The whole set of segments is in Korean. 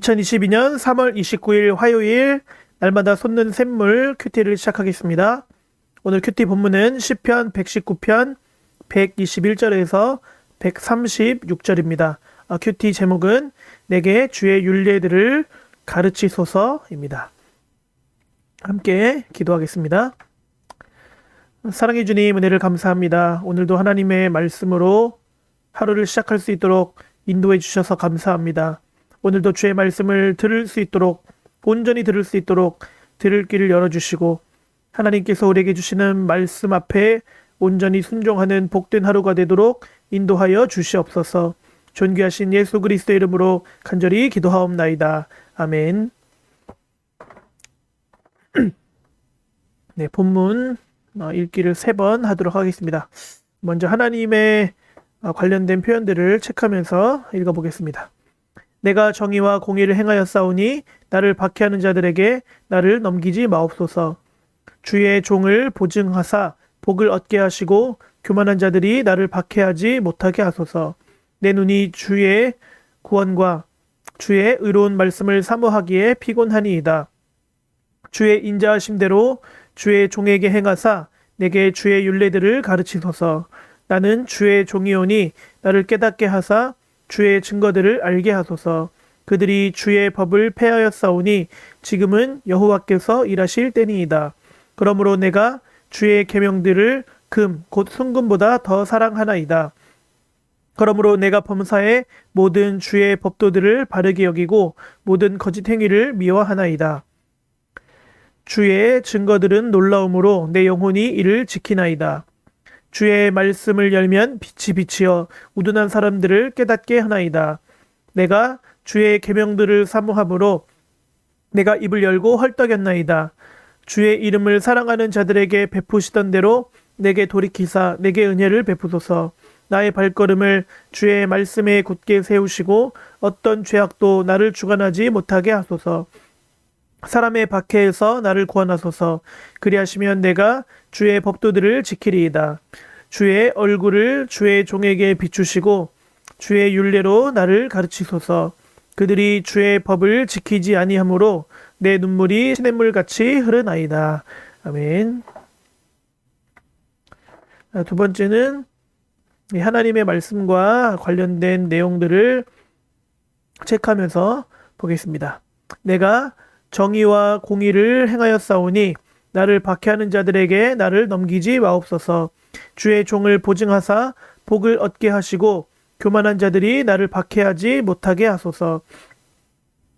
2022년 3월 29일 화요일 날마다 솟는 샘물 큐티를 시작하겠습니다. 오늘 큐티 본문은 시편 119편 121절에서 136절입니다. 큐티 제목은 내게 주의 율례들을 가르치소서입니다. 함께 기도하겠습니다. 사랑해 주님, 은혜를 감사합니다. 오늘도 하나님의 말씀으로 하루를 시작할 수 있도록 인도해 주셔서 감사합니다. 오늘도 주의 말씀을 들을 수 있도록, 온전히 들을 수 있도록 들을 길을 열어주시고, 하나님께서 우리에게 주시는 말씀 앞에 온전히 순종하는 복된 하루가 되도록 인도하여 주시옵소서. 존귀하신 예수 그리스도의 이름으로 간절히 기도하옵나이다. 아멘. 네, 본문 읽기를 3번 하도록 하겠습니다. 먼저 하나님의 관련된 표현들을 체크하면서 읽어보겠습니다. 내가 정의와 공의를 행하였사오니 나를 박해하는 자들에게 나를 넘기지 마옵소서. 주의 종을 보증하사 복을 얻게 하시고 교만한 자들이 나를 박해하지 못하게 하소서. 내 눈이 주의 구원과 주의 의로운 말씀을 사모하기에 피곤하니이다. 주의 인자하심대로 주의 종에게 행하사 내게 주의 율례들을 가르치소서. 나는 주의 종이오니 나를 깨닫게 하사 주의 증거들을 알게 하소서. 그들이 주의 법을 폐하였사오니 지금은 여호와께서 일하실 때니이다. 그러므로 내가 주의 계명들을 금 곧 순금보다 더 사랑하나이다. 그러므로 내가 범사에 모든 주의 법도들을 바르게 여기고 모든 거짓 행위를 미워하나이다. 주의 증거들은 놀라움으로 내 영혼이 이를 지키나이다. 주의 말씀을 열면 빛이 비치어 우둔한 사람들을 깨닫게 하나이다. 내가 주의 계명들을 사모함으로 내가 입을 열고 헐떡였나이다. 주의 이름을 사랑하는 자들에게 베푸시던 대로 내게 돌이키사 내게 은혜를 베푸소서. 나의 발걸음을 주의 말씀에 굳게 세우시고 어떤 죄악도 나를 주관하지 못하게 하소서. 사람의 박해에서 나를 구원하소서. 그리하시면 내가 주의 법도들을 지키리이다. 주의 얼굴을 주의 종에게 비추시고 주의 율례로 나를 가르치소서. 그들이 주의 법을 지키지 아니하므로 내 눈물이 시냇물같이 흐르나이다. 아멘. 두 번째는 하나님의 말씀과 관련된 내용들을 체크하면서 보겠습니다. 내가 정의와 공의를 행하였사오니 나를 박해하는 자들에게 나를 넘기지 마옵소서. 주의 종을 보증하사 복을 얻게 하시고 교만한 자들이 나를 박해하지 못하게 하소서.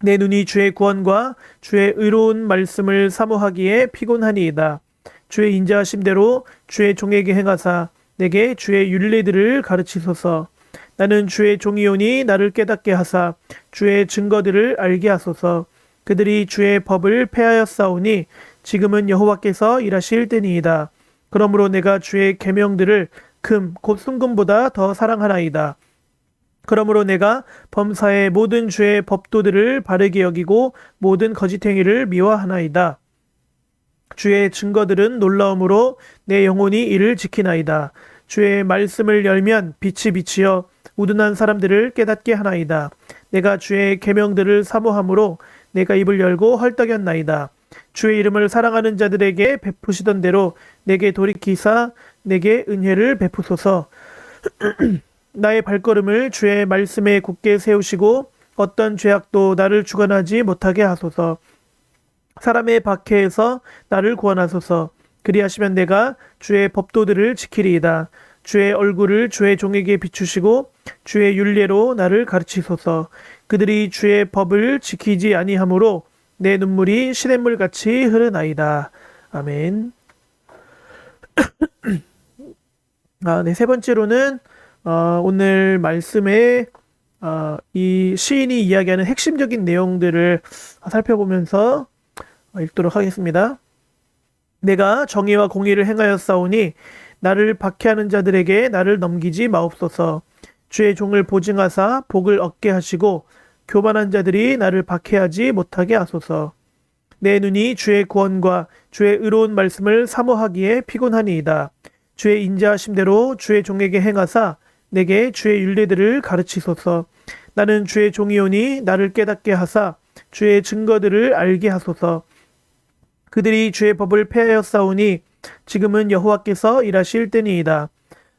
내 눈이 주의 구원과 주의 의로운 말씀을 사모하기에 피곤하니이다. 주의 인자하심대로 주의 종에게 행하사 내게 주의 율례들을 가르치소서. 나는 주의 종이오니 나를 깨닫게 하사 주의 증거들을 알게 하소서. 그들이 주의 법을 폐하였사오니 지금은 여호와께서 일하실 때니이다. 그러므로 내가 주의 계명들을 금 곧 순금보다 더 사랑하나이다. 그러므로 내가 범사의 모든 주의 법도들을 바르게 여기고 모든 거짓 행위를 미워하나이다. 주의 증거들은 놀라움으로 내 영혼이 이를 지키나이다. 주의 말씀을 열면 빛이 비치어 우둔한 사람들을 깨닫게 하나이다. 내가 주의 계명들을 사모함으로 내가 입을 열고 헐떡였나이다. 주의 이름을 사랑하는 자들에게 베푸시던 대로 내게 돌이키사 내게 은혜를 베푸소서. 나의 발걸음을 주의 말씀에 굳게 세우시고 어떤 죄악도 나를 주관하지 못하게 하소서. 사람의 박해에서 나를 구원하소서. 그리하시면 내가 주의 법도들을 지키리이다. 주의 얼굴을 주의 종에게 비추시고 주의 율례로 나를 가르치소서. 그들이 주의 법을 지키지 아니하므로 내 눈물이 시냇물같이 흐르나이다. 아멘. 네, 세 번째로는 오늘 말씀에 이 시인이 이야기하는 핵심적인 내용들을 살펴보면서 읽도록 하겠습니다. 내가 정의와 공의를 행하였사오니 나를 박해하는 자들에게 나를 넘기지 마옵소서. 주의 종을 보증하사 복을 얻게 하시고 교만한 자들이 나를 박해하지 못하게 하소서. 내 눈이 주의 구원과 주의 의로운 말씀을 사모하기에 피곤하니이다. 주의 인자하심대로 주의 종에게 행하사 내게 주의 율례들을 가르치소서. 나는 주의 종이오니 나를 깨닫게 하사 주의 증거들을 알게 하소서. 그들이 주의 법을 폐하였사오니 지금은 여호와께서 일하실 때니이다.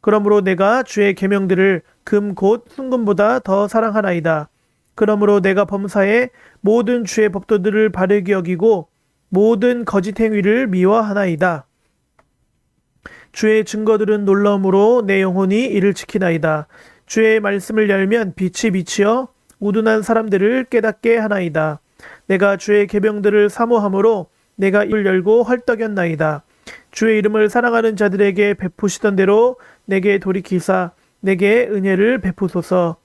그러므로 내가 주의 계명들을 금 곧 순금보다 더 사랑하나이다. 그러므로 내가 범사에 모든 주의 법도들을 바르게 여기고 모든 거짓 행위를 미워하나이다. 주의 증거들은 놀라움으로 내 영혼이 이를 지키나이다. 주의 말씀을 열면 빛이 비치어 우둔한 사람들을 깨닫게 하나이다. 내가 주의 계명들을 사모함으로 내가 입을 열고 헐떡였나이다. 주의 이름을 사랑하는 자들에게 베푸시던 대로 내게 돌이키사 내게 은혜를 베푸소서.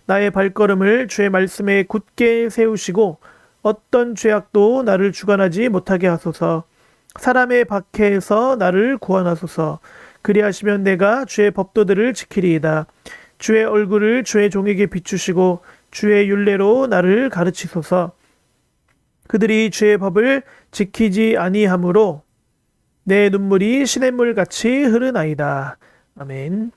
나의 발걸음을 주의 말씀에 굳게 세우시고 어떤 죄악도 나를 주관하지 못하게 하소서. 사람의 박해에서 나를 구원하소서. 그리하시면 내가 주의 법도들을 지키리이다. 주의 얼굴을 주의 종에게 비추시고 주의 율례로 나를 가르치소서. 그들이 주의 법을 지키지 아니하므로 내 눈물이 시냇물 같이 흐르나이다. 아멘.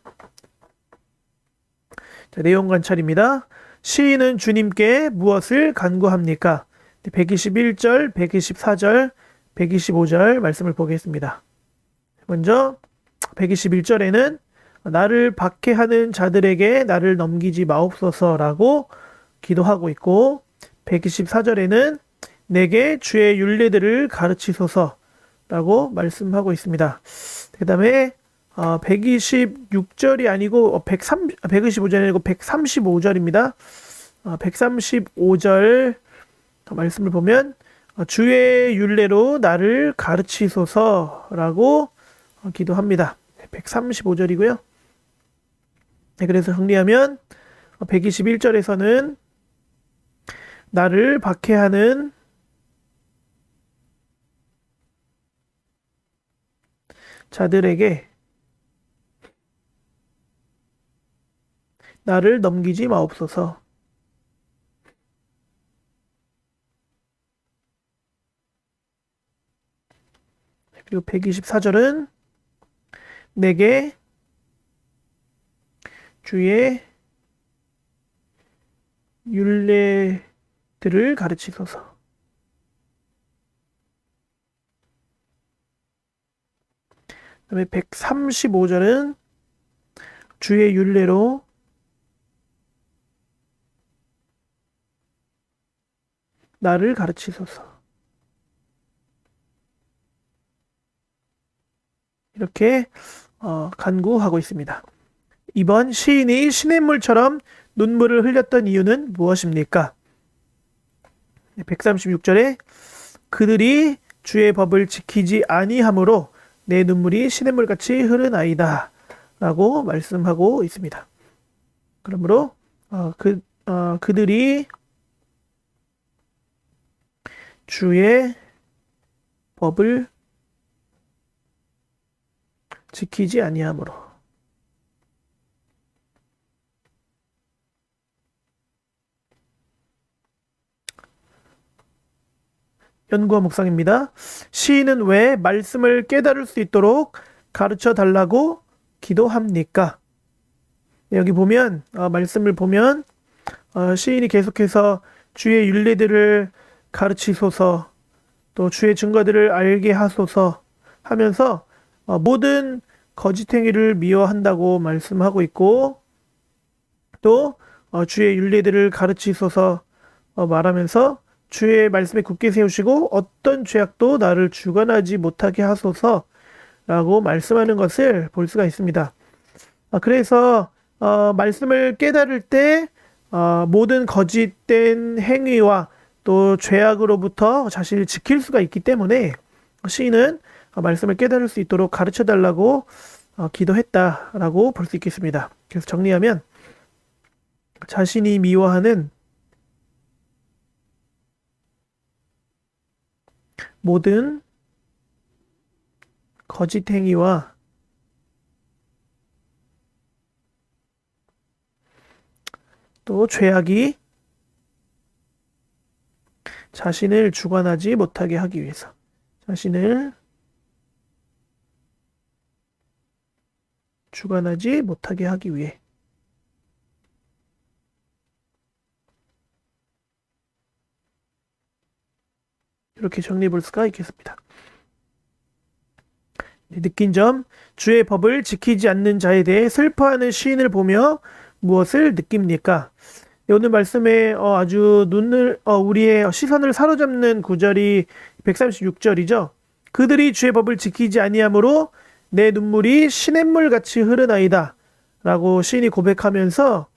자, 내용 관찰입니다. 시인은 주님께 무엇을 간구합니까? 121절, 124절, 125절 말씀을 보겠습니다. 먼저 121절에는 나를 박해하는 자들에게 나를 넘기지 마옵소서라고 기도하고 있고, 124절에는 내게 주의 율례들을 가르치소서라고 말씀하고 있습니다. 그 다음에 126절이 아니고 125절이 아니고 135절입니다. 135절 말씀을 보면 주의 율례로 나를 가르치소서라고 기도합니다. 135절이고요. 그래서 정리하면 121절에서는 나를 박해하는 자들에게 나를 넘기지 마옵소서. 그리고 124절은 내게 주의 율례들을 가르치소서. 그다음에 135절은 주의 율례로 나를 가르치소서. 이렇게 간구하고 있습니다. 이번 시인이 시냇물처럼 눈물을 흘렸던 이유는 무엇입니까? 136절에 그들이 주의 법을 지키지 아니하므로 내 눈물이 시냇물같이 흐르나이다 라고 말씀하고 있습니다. 그러므로 그들이 주의 법을 지키지 아니하므로. 연구와 묵상입니다. 시인은 왜 말씀을 깨달을 수 있도록 가르쳐 달라고 기도합니까? 여기 보면 말씀을 보면 시인이 계속해서 주의 율례들을 가르치소서, 또 주의 증거들을 알게 하소서 하면서 모든 거짓 행위를 미워한다고 말씀하고 있고, 또 주의 율례들을 가르치소서 말하면서 주의 말씀에 굳게 세우시고 어떤 죄악도 나를 주관하지 못하게 하소서라고 말씀하는 것을 볼 수가 있습니다. 그래서 말씀을 깨달을 때 모든 거짓된 행위와 또 죄악으로부터 자신을 지킬 수가 있기 때문에 시인은 말씀을 깨달을 수 있도록 가르쳐 달라고 기도했다라고 볼 수 있겠습니다. 그래서 정리하면 자신이 미워하는 모든 거짓 행위와 또 죄악이 자신을 주관하지 못하게 하기 위해서, 자신을 주관하지 못하게 하기 위해 이렇게 정리해 볼 수가 있겠습니다. 느낀 점, 주의 법을 지키지 않는 자에 대해 슬퍼하는 시인을 보며 무엇을 느낍니까? 오늘 말씀에 아주 우리의 시선을 사로잡는 구절이 136절이죠. 그들이 주의 법을 지키지 아니하므로 내 눈물이 시냇물 같이 흐르나이다 라고 시인이 고백하면서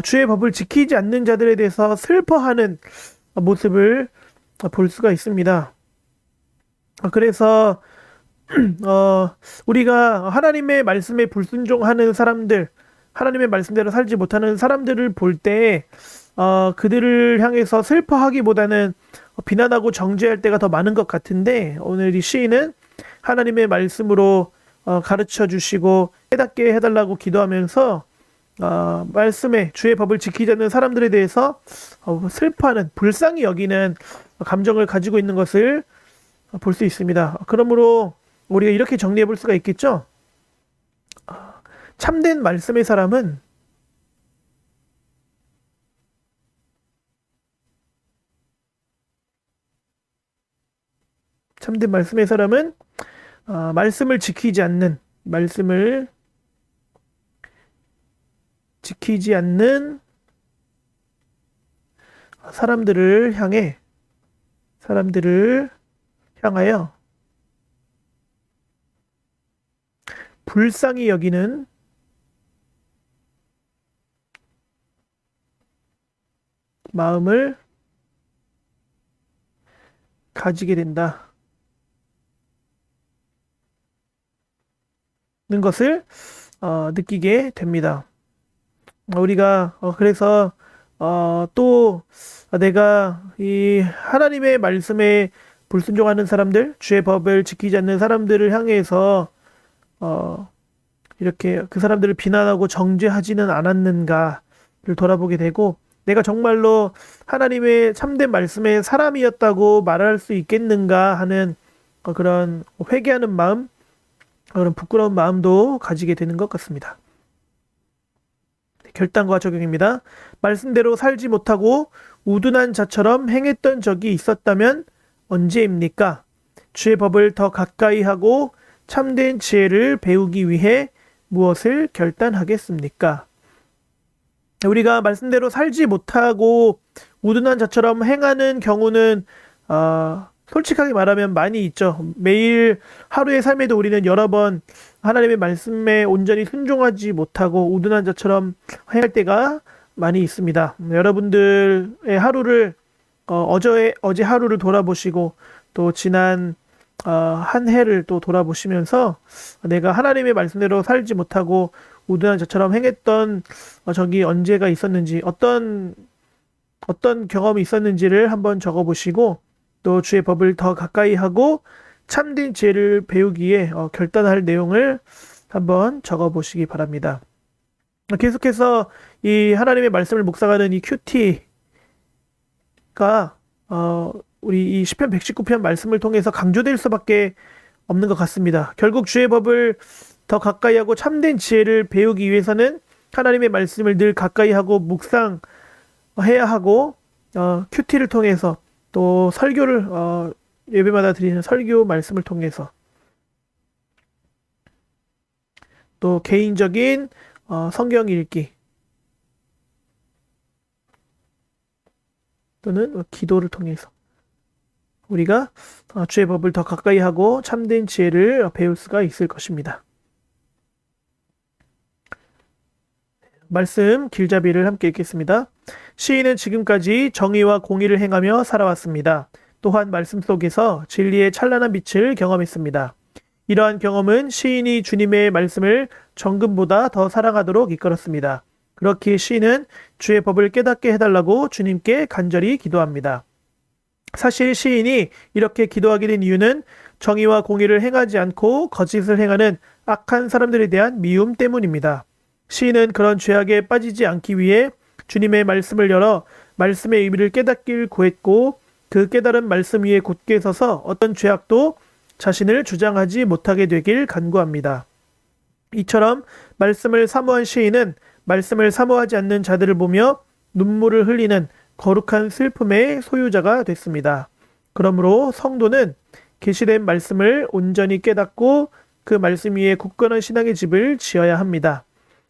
주의 법을 지키지 않는 자들에 대해서 슬퍼하는 모습을 볼 수가 있습니다. 그래서 우리가 하나님의 말씀에 불순종하는 사람들, 하나님의 말씀대로 살지 못하는 사람들을 볼 때 그들을 향해서 슬퍼하기보다는 비난하고 정죄할 때가 더 많은 것 같은데, 오늘 이 시인은 하나님의 말씀으로 가르쳐 주시고 깨닫게 해달라고 기도하면서 말씀에 주의 법을 지키지 않는 사람들에 대해서 슬퍼하는, 불쌍히 여기는 감정을 가지고 있는 것을 볼 수 있습니다. 그러므로 우리가 이렇게 정리해 볼 수가 있겠죠. 참된 말씀의 사람은 말씀을 지키지 않는 사람들을 향하여 불쌍히 여기는 마음을 가지게 된다는 것을 느끼게 됩니다. 우리가 그래서 또 내가 이 하나님의 말씀에 불순종하는 사람들, 주의 법을 지키지 않는 사람들을 향해서 이렇게 그 사람들을 비난하고 정죄하지는 않았는가를 돌아보게 되고, 내가 정말로 하나님의 참된 말씀의 사람이었다고 말할 수 있겠는가 하는 그런 회개하는 마음, 그런 부끄러운 마음도 가지게 되는 것 같습니다. 결단과 적용입니다. 말씀대로 살지 못하고 우둔한 자처럼 행했던 적이 있었다면 언제입니까? 주의 법을 더 가까이 하고 참된 지혜를 배우기 위해 무엇을 결단하겠습니까? 우리가 말씀대로 살지 못하고 우둔한 자처럼 행하는 경우는 솔직하게 말하면 많이 있죠. 매일 하루의 삶에도 우리는 여러 번 하나님의 말씀에 온전히 순종하지 못하고 우둔한 자처럼 행할 때가 많이 있습니다. 여러분들의 하루를 어제 하루를 돌아보시고 또 지난 한 해를 또 돌아보시면서 내가 하나님의 말씀대로 살지 못하고 우둔한 자처럼 행했던 적이 언제가 있었는지, 어떤 경험이 있었는지를 한번 적어보시고, 또 주의 법을 더 가까이 하고 참된 지혜를 배우기에 결단할 내용을 한번 적어보시기 바랍니다. 계속해서 이 하나님의 말씀을 묵상하는 이 큐티가 우리 이 시편 119편 말씀을 통해서 강조될 수밖에 없는 것 같습니다. 결국 주의 법을 더 가까이 하고 참된 지혜를 배우기 위해서는 하나님의 말씀을 늘 가까이 하고 묵상해야 하고, 큐티를 통해서 또 설교를 예배마다 드리는 설교 말씀을 통해서, 또 개인적인 성경 읽기 또는 기도를 통해서 우리가 주의 법을 더 가까이 하고 참된 지혜를 배울 수가 있을 것입니다. 말씀 길잡이를 함께 읽겠습니다. 시인은 지금까지 정의와 공의를 행하며 살아왔습니다. 또한 말씀 속에서 진리의 찬란한 빛을 경험했습니다. 이러한 경험은 시인이 주님의 말씀을 정금보다 더 사랑하도록 이끌었습니다. 그렇기에 시인은 주의 법을 깨닫게 해달라고 주님께 간절히 기도합니다. 사실 시인이 이렇게 기도하게 된 이유는 정의와 공의를 행하지 않고 거짓을 행하는 악한 사람들에 대한 미움 때문입니다. 시인은 그런 죄악에 빠지지 않기 위해 주님의 말씀을 열어 말씀의 의미를 깨닫길 구했고, 그 깨달은 말씀 위에 굳게 서서 어떤 죄악도 자신을 주장하지 못하게 되길 간구합니다. 이처럼 말씀을 사모한 시인은 말씀을 사모하지 않는 자들을 보며 눈물을 흘리는 거룩한 슬픔의 소유자가 됐습니다. 그러므로 성도는 계시된 말씀을 온전히 깨닫고 그 말씀 위에 굳건한 신앙의 집을 지어야 합니다.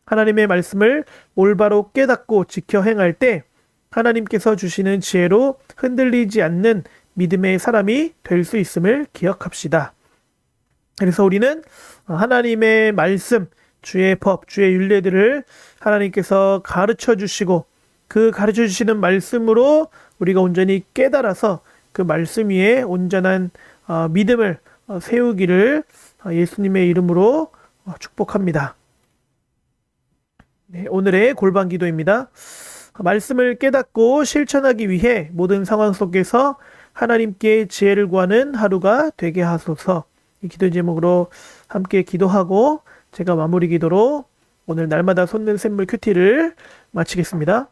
하나님의 말씀을 올바로 깨닫고 지켜 행할 때 하나님께서 주시는 지혜로 흔들리지 않는 믿음의 사람이 될 수 있음을 기억합시다. 그래서 우리는 하나님의 말씀, 주의 법, 주의 율례들을 하나님께서 가르쳐 주시고 그 가르쳐 주시는 말씀으로 우리가 온전히 깨달아서 그 말씀 위에 온전한 믿음을 세우기를 예수님의 이름으로 축복합니다. 네, 오늘의 골방 기도입니다. 말씀을 깨닫고 실천하기 위해 모든 상황 속에서 하나님께 지혜를 구하는 하루가 되게 하소서. 이 기도 제목으로 함께 기도하고 제가 마무리 기도로 오늘 날마다 솟는 샘물 큐티를 마치겠습니다.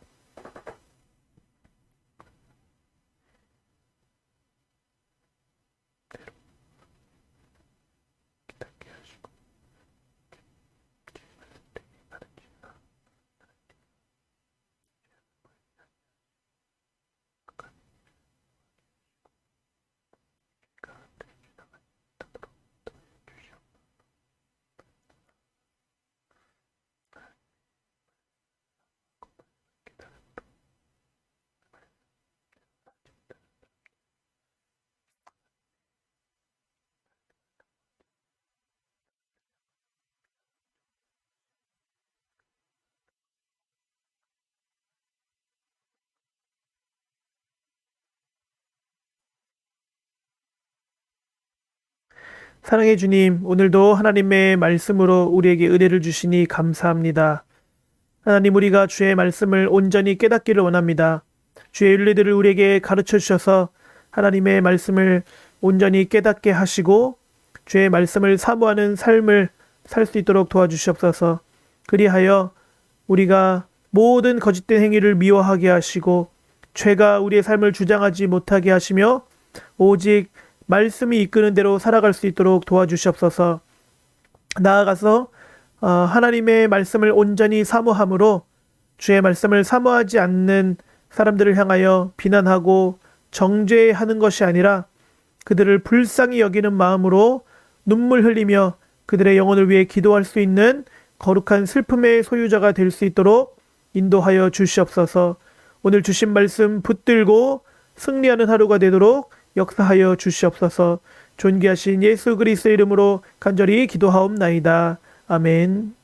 사랑의 주님, 오늘도 하나님의 말씀으로 우리에게 은혜를 주시니 감사합니다. 하나님, 우리가 주의 말씀을 온전히 깨닫기를 원합니다. 주의 윤리들을 우리에게 가르쳐 주셔서 하나님의 말씀을 온전히 깨닫게 하시고 주의 말씀을 사모하는 삶을 살 수 있도록 도와주시옵소서. 그리하여 우리가 모든 거짓된 행위를 미워하게 하시고 죄가 우리의 삶을 주장하지 못하게 하시며 오직 말씀이 이끄는 대로 살아갈 수 있도록 도와주시옵소서. 나아가서 하나님의 말씀을 온전히 사모함으로 주의 말씀을 사모하지 않는 사람들을 향하여 비난하고 정죄하는 것이 아니라 그들을 불쌍히 여기는 마음으로 눈물 흘리며 그들의 영혼을 위해 기도할 수 있는 거룩한 슬픔의 소유자가 될 수 있도록 인도하여 주시옵소서. 오늘 주신 말씀 붙들고 승리하는 하루가 되도록 역사하여 주시옵소서. 존귀하신 예수 그리스도의 이름으로 간절히 기도하옵나이다. 아멘.